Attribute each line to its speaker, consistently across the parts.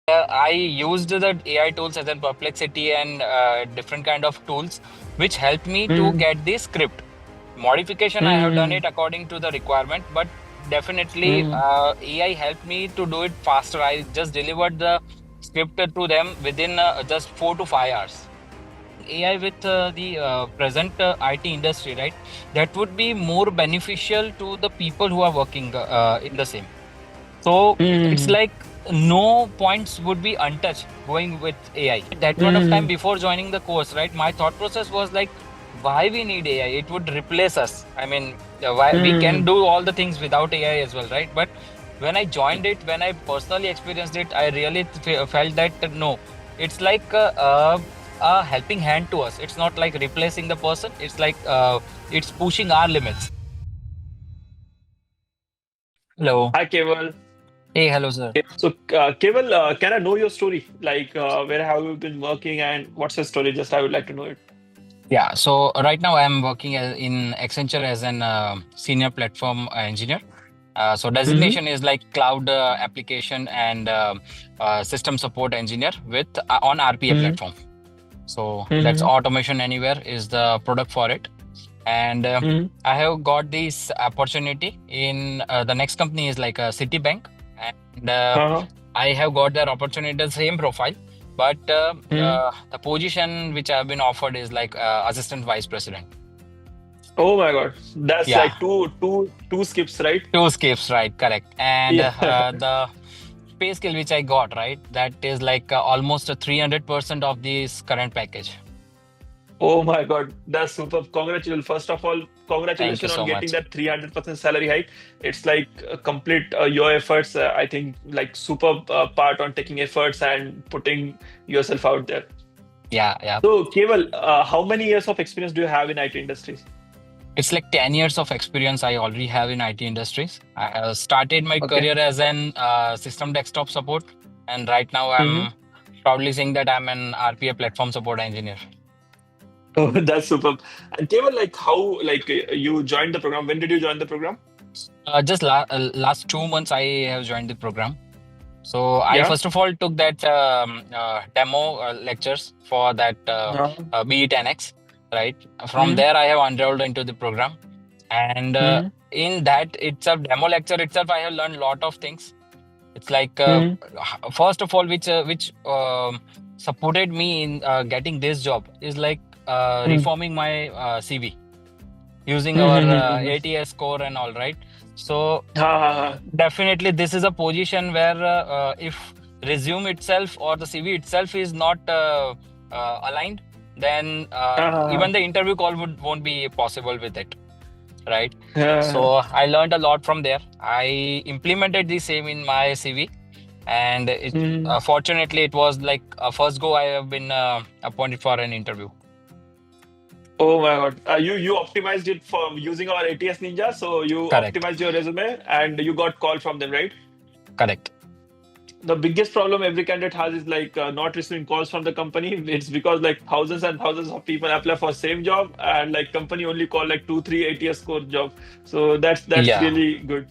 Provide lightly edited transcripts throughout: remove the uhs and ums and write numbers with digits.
Speaker 1: I used the AI tools as in Perplexity and different kind of tools, which helped me to
Speaker 2: Mm,
Speaker 1: get the script. Modification, I have done
Speaker 2: mm,
Speaker 1: it according to the requirement, but definitely
Speaker 2: mm,
Speaker 1: AI helped me to do it faster. I just delivered the script to them within just 4 to 5 hours. AI with the present IT industry, right? That would be more beneficial to the people who are working in the same. So it's
Speaker 2: mm,
Speaker 1: like no points would be untouched going with AI. At that point of time
Speaker 2: mm,
Speaker 1: before joining the course, right? My thought process was like, why we need AI? It would replace us. I mean, why we can
Speaker 2: mm.
Speaker 1: do all the things without AI as well, right? But when I joined it, when I personally experienced it, I really felt that no, it's like a helping hand to us. It's not like replacing the person. It's like it's pushing our limits. Hello.
Speaker 2: Hi, Keval.
Speaker 1: Hey, hello, sir.
Speaker 2: So, Keval, can I know your story? Like, where have you been working and what's your story? Just I would like to know it.
Speaker 1: Yeah, so right now I'm working in Accenture as an senior platform engineer. So
Speaker 2: Mm-hmm.
Speaker 1: designation is like cloud application and system support engineer with on RPA
Speaker 2: Mm-hmm.
Speaker 1: platform. So that's
Speaker 2: Mm-hmm.
Speaker 1: automation anywhere is the product for it. And I have got this opportunity in the next company is like a Citibank, and
Speaker 2: Uh-huh.
Speaker 1: I have got that opportunity, the same profile, but
Speaker 2: Mm.
Speaker 1: the position which I have been offered is like assistant vice president.
Speaker 2: Oh my God. That's
Speaker 1: Yeah,
Speaker 2: like two skips, right?
Speaker 1: two skips, right? Correct. And
Speaker 2: Yeah.
Speaker 1: the pay scale which I got, right, that is like almost a 300% of this current package.
Speaker 2: Oh my God. That's super. Congratulations. First of all,
Speaker 1: Thank you
Speaker 2: congratulations on
Speaker 1: so
Speaker 2: getting
Speaker 1: much.
Speaker 2: that 300% salary hike. It's like complete your efforts. I think like super part on taking efforts and putting yourself out there.
Speaker 1: Yeah, yeah.
Speaker 2: So, Keval, how many years of experience do you have in IT industries?
Speaker 1: It's like 10 years of experience I already have in IT industries. I have started my
Speaker 2: Okay.
Speaker 1: career as an system desktop support, and right now
Speaker 2: Mm-hmm.
Speaker 1: I'm proudly saying that I'm an RPA platform support engineer.
Speaker 2: Oh, that's super. And Keval, like how like you joined the program? When did you join the program?
Speaker 1: Just last 2 months I have joined the program. So I
Speaker 2: Yeah.
Speaker 1: first of all took that demo lectures for that
Speaker 2: Uh,
Speaker 1: BE10X, right? From
Speaker 2: mm,
Speaker 1: there I have enrolled into the program, and
Speaker 2: mm,
Speaker 1: in that itself demo lecture itself I have learned a lot of things. It's like
Speaker 2: mm,
Speaker 1: first of all, which supported me in getting this job is like
Speaker 2: mm,
Speaker 1: reforming my CV using our
Speaker 2: mm,
Speaker 1: ATS score and all, right. So
Speaker 2: ha,
Speaker 1: definitely this is a position where if resume itself or the CV itself is not aligned, then
Speaker 2: ha,
Speaker 1: even
Speaker 2: ha,
Speaker 1: the interview call won't be possible with it, right?
Speaker 2: ha,
Speaker 1: So I learned a lot from there. I implemented the same in my CV, and it
Speaker 2: mm.
Speaker 1: fortunately it was like a first go I have been appointed for an interview.
Speaker 2: Oh my God. You optimized it for using our ATS Ninja. So you
Speaker 1: Correct.
Speaker 2: optimized your resume and you got call from them, right?
Speaker 1: Correct.
Speaker 2: The biggest problem every candidate has is like not receiving calls from the company. It's because like thousands and thousands of people apply for same job and like company only call like two, three ATS score job. So that's
Speaker 1: Yeah,
Speaker 2: really good.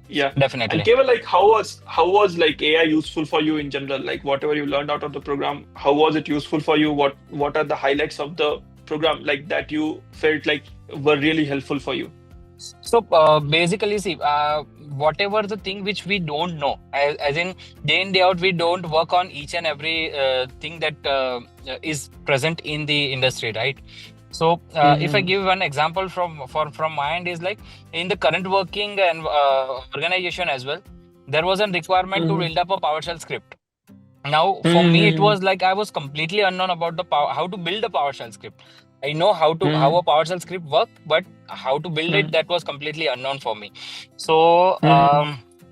Speaker 2: Yeah. And
Speaker 1: definitely.
Speaker 2: Kevin, like how was like AI useful for you in general? Like whatever you learned out of the program, how was it useful for you? What are the highlights of the program like that you felt like were really helpful for you?
Speaker 1: So basically, see, whatever the thing which we don't know, as in day in day out, we don't work on each and every thing that is present in the industry, right? So if I
Speaker 2: Mm-hmm.
Speaker 1: give one example from my end is like in the current working and organization as well, there was a requirement to
Speaker 2: Mm-hmm.
Speaker 1: build up a PowerShell script. Now, for me, it
Speaker 2: Mm-hmm.
Speaker 1: was like I was completely unknown about the how to build a PowerShell script. I know how
Speaker 2: Mm-hmm.
Speaker 1: a PowerShell script work, but how to build it,
Speaker 2: Mm-hmm.
Speaker 1: that was completely unknown for me. So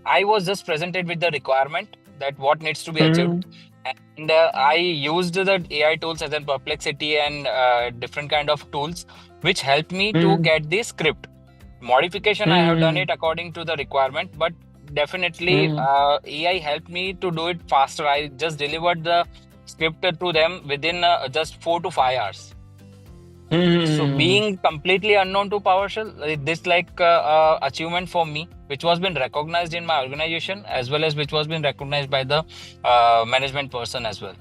Speaker 1: I was just presented with the requirement that what needs to be achieved,
Speaker 2: Mm-hmm.
Speaker 1: and I used the AI tools as in Perplexity and different kind of tools, which helped me to
Speaker 2: Mm-hmm.
Speaker 1: get the script. Modification, I have done
Speaker 2: Mm-hmm.
Speaker 1: it according to the requirement, but definitely
Speaker 2: Mm-hmm.
Speaker 1: AI helped me to do it faster. I just delivered the script to them within just 4 to 5 hours. So
Speaker 2: Mm-hmm.
Speaker 1: being completely unknown to PowerShell, this like achievement for me which was been recognized in my organization as well as which was been recognized by the management person as well.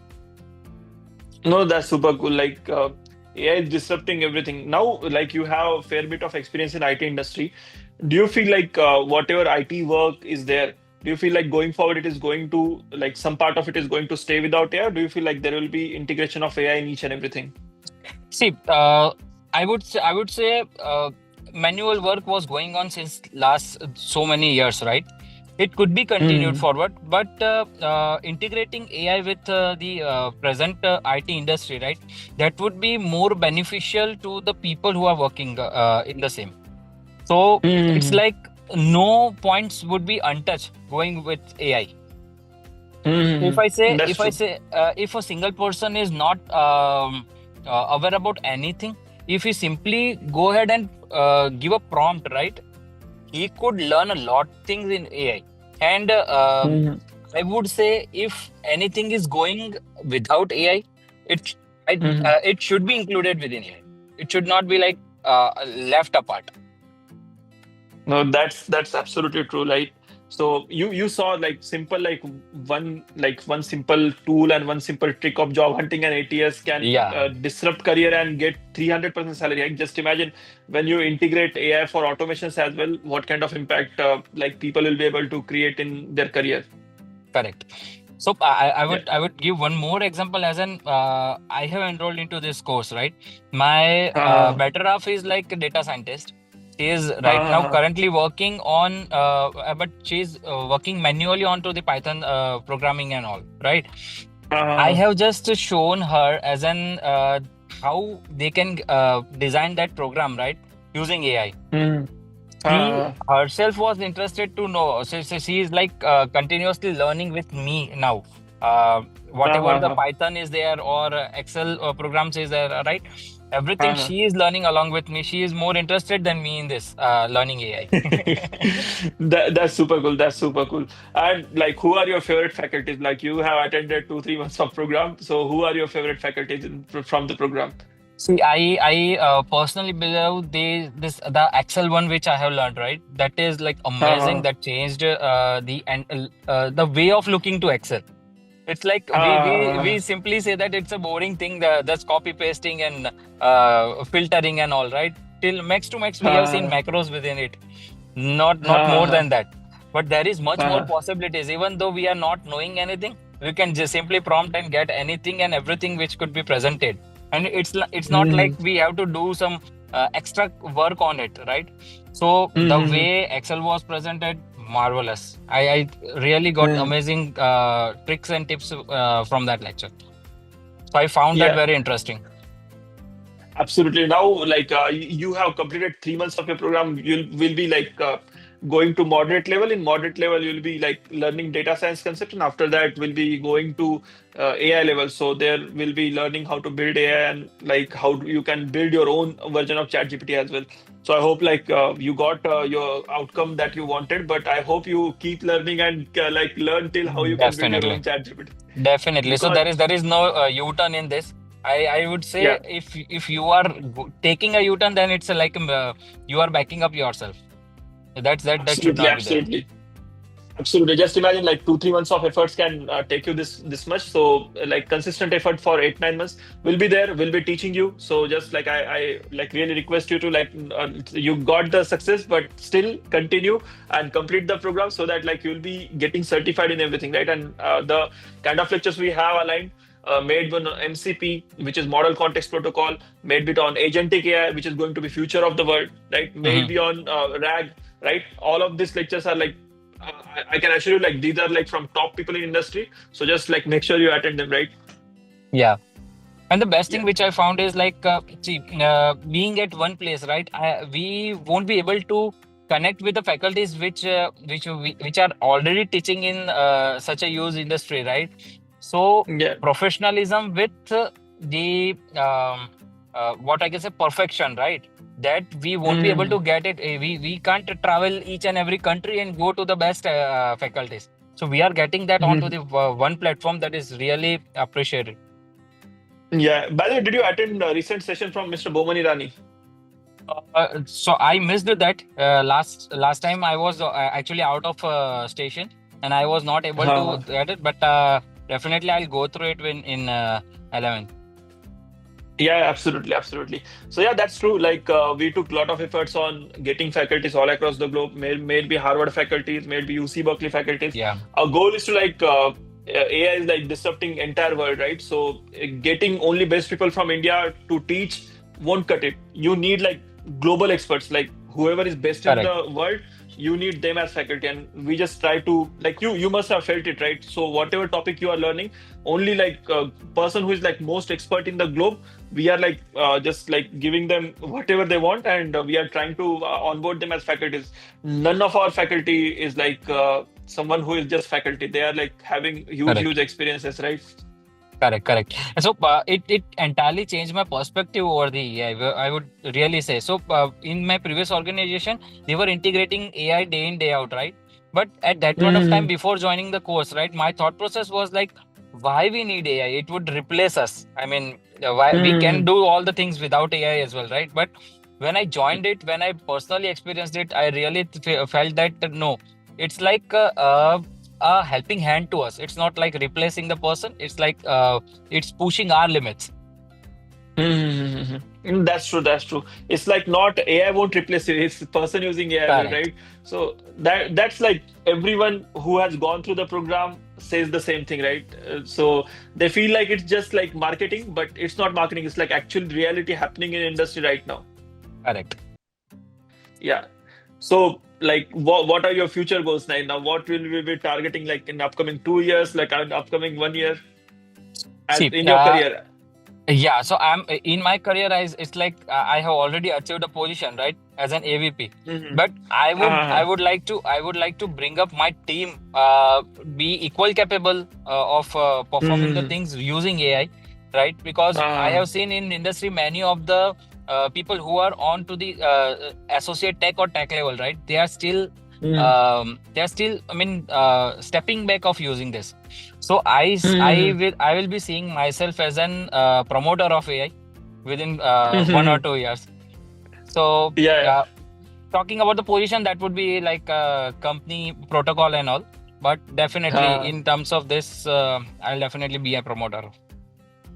Speaker 2: No, that's super cool. Like AI is disrupting everything. Now, like you have a fair bit of experience in IT industry. Do you feel like whatever IT work is there, do you feel like going forward it is going to like some part of it is going to stay without AI? Or do you feel like there will be integration of AI in each and everything?
Speaker 1: See, I would say manual work was going on since last so many years, right? It could be continued
Speaker 2: Mm-hmm.
Speaker 1: forward, but integrating AI with the present IT industry, right? That would be more beneficial to the people who are working in the same. So it's
Speaker 2: Mm-hmm.
Speaker 1: like no points would be untouched going with AI.
Speaker 2: Mm-hmm. That's
Speaker 1: If I
Speaker 2: true.
Speaker 1: say, if a single person is not aware about anything, if he simply go ahead and give a prompt, right? He could learn a lot things in AI. And
Speaker 2: Mm-hmm.
Speaker 1: I would say if anything is going without AI, it
Speaker 2: Mm-hmm.
Speaker 1: it should be included within AI. It should not be like left apart.
Speaker 2: No, that's absolutely true. Like, so you saw like one simple tool and one simple trick of job hunting and ATS can
Speaker 1: Yeah,
Speaker 2: disrupt career and get 300% salary. Like, just imagine when you integrate AI for automations as well, what kind of impact like people will be able to create in their career.
Speaker 1: correct. So
Speaker 2: Yeah.
Speaker 1: I would give one more example as an I have enrolled into this course, right? My
Speaker 2: Uh,
Speaker 1: better half is like a data scientist. She is right now
Speaker 2: uh,
Speaker 1: currently working on, but she's working manually onto the Python programming and all, right? I
Speaker 2: uh,
Speaker 1: have just shown her as an how they can design that program, right, using AI.
Speaker 2: mm,
Speaker 1: She
Speaker 2: uh,
Speaker 1: herself was interested to know. So she is like continuously learning with me now. Whatever the
Speaker 2: uh,
Speaker 1: Python is there or Excel programs is there, right? Everything
Speaker 2: uh,
Speaker 1: she is learning along with me. She is more interested than me in this learning AI.
Speaker 2: That's super cool. That's super cool. And like, who are your favorite faculties? Like, you have attended 2 3 months of program. So, who are your favorite faculties from the program?
Speaker 1: See, I personally believe the Excel one which I have learned, right? That is like amazing.
Speaker 2: Uh,
Speaker 1: That changed the way of looking to Excel. It's like we
Speaker 2: uh,
Speaker 1: simply say that it's a boring thing, that's copy pasting and filtering and all, right? Till max to max we have seen
Speaker 2: uh,
Speaker 1: macros within it, not more
Speaker 2: uh,
Speaker 1: than that. But there is much more
Speaker 2: uh,
Speaker 1: possibilities. Even though we are not knowing anything, we can just simply prompt and get anything and everything which could be presented. And it's not like
Speaker 2: mhm,
Speaker 1: we have to do some extra work on it, right? So the
Speaker 2: mhm,
Speaker 1: way Excel was presented, marvelous. I really got
Speaker 2: mhm.
Speaker 1: amazing tricks and tips from that lecture. So I found that
Speaker 2: Yeah.
Speaker 1: very interesting.
Speaker 2: Absolutely. Now, like you have completed 3 months of your program, you'll will be like going to moderate level. In moderate level, you'll be like learning data science concept, and after that, will be going to AI level. So there will be learning how to build AI and like you can build your own version of ChatGPT as well. So I hope like you got your outcome that you wanted, but I hope you keep learning and like learn till how you can build your
Speaker 1: Definitely.
Speaker 2: own ChatGPT
Speaker 1: Definitely. So
Speaker 2: because
Speaker 1: there is no U-turn in this. I would
Speaker 2: yeah,
Speaker 1: say if you are taking a U-turn, then it's like you are backing up yourself. That should
Speaker 2: absolutely,
Speaker 1: not be there.
Speaker 2: absolutely. Absolutely. Just imagine like 2 3 months of efforts can take you this much. So like consistent effort for 8 9 months will be there. Will be teaching you. So just like I like really request you to like you got the success, but still continue and complete the program so that like you'll be getting certified in everything, right? And the kind of lectures we have aligned. Made on MCP, which is Model Context Protocol, made it on Agentic AI, which is going to be future of the world, right?
Speaker 1: Hmm.
Speaker 2: Maybe on RAG, right? All of these lectures are like I can assure you, like these are like from top people in industry. So just like make sure you attend them, right?
Speaker 1: Yeah. And the best thing
Speaker 2: Yeah.
Speaker 1: which I found is like, see, being at one place, right? We won't be able to connect with the faculties which are already teaching in such a huge industry, right? So
Speaker 2: Yeah.
Speaker 1: professionalism with the what I can say perfection, right? That we won't be able
Speaker 2: Mm.
Speaker 1: to get it. We can't travel each and every country and go to the best faculties. So we are getting that onto
Speaker 2: Mhm.
Speaker 1: the one platform that is really appreciated.
Speaker 2: Yeah. By the way, did you attend a recent session from Mr. Bomani Rani?
Speaker 1: So I missed that last time I was actually out of station and I was not able to
Speaker 2: Uh-huh.
Speaker 1: get it, but definitely I'll go through it when in 11th.
Speaker 2: Yeah, absolutely, absolutely. So yeah, that's true. Like we took a lot of efforts on getting faculties all across the globe. Maybe Harvard faculties, maybe UC Berkeley faculties.
Speaker 1: Yeah,
Speaker 2: Our goal is to AI is like disrupting entire world, right? So getting only best people from India to teach won't cut it. You need like global experts, like whoever is best in
Speaker 1: correct,
Speaker 2: the world. You need them as faculty, and we just try to like you. You must have felt it, right? So whatever topic you are learning, only like person who is like most expert in the globe, we are like just like giving them whatever they want, and we are trying to onboard them as faculties. None of our faculty is like someone who is just faculty. They are like having huge
Speaker 1: correct.
Speaker 2: experiences, right?
Speaker 1: Correct, correct. So it entirely changed my perspective over the AI. I would really say. So in my previous organization, they were integrating AI day in day out, right? But at that point of time,
Speaker 2: Mm-hmm.
Speaker 1: before joining the course, right, my thought process was like, why we need AI? It would replace us. I mean, why we can
Speaker 2: Mm-hmm.
Speaker 1: do all the things without AI as well, right? But when I joined it, when I personally experienced it, I really felt that no, it's like a helping hand to us. It's not like replacing the person. It's like it's pushing our limits.
Speaker 2: Mm-hmm. That's true. That's true. It's like not AI won't replace it. It's the person using AI will,
Speaker 1: Correct.
Speaker 2: right? So that's like everyone who has gone through the program says the same thing, right? So they feel like it's just like marketing, but it's not marketing. It's like actual reality happening in industry right now.
Speaker 1: Correct.
Speaker 2: Yeah. So like, what are your future goals now? Now, what will we be targeting like in upcoming 2 years, like in upcoming 1 year, as
Speaker 1: See,
Speaker 2: in your career?
Speaker 1: yeah. So I'm in my career. It's like I have already achieved a position, right, as an AVP.
Speaker 2: Mm-hmm.
Speaker 1: But I
Speaker 2: Uh-huh.
Speaker 1: would like to bring up my team, be equal capable of performing the
Speaker 2: Mm-hmm.
Speaker 1: things using AI, right? Because I
Speaker 2: Uh,
Speaker 1: have seen in industry many of the people who are on to the associate tech or tech level, right?
Speaker 2: mm-hmm.
Speaker 1: They are still. I mean, stepping back of using this. So
Speaker 2: Mm-hmm.
Speaker 1: I will be seeing myself as an promoter of AI within 1 or
Speaker 2: Mm-hmm.
Speaker 1: 2 years. So
Speaker 2: Yeah.
Speaker 1: talking about the position, that would be like company protocol and all. But definitely
Speaker 2: Uh,
Speaker 1: in terms of this, I'll definitely be a promoter.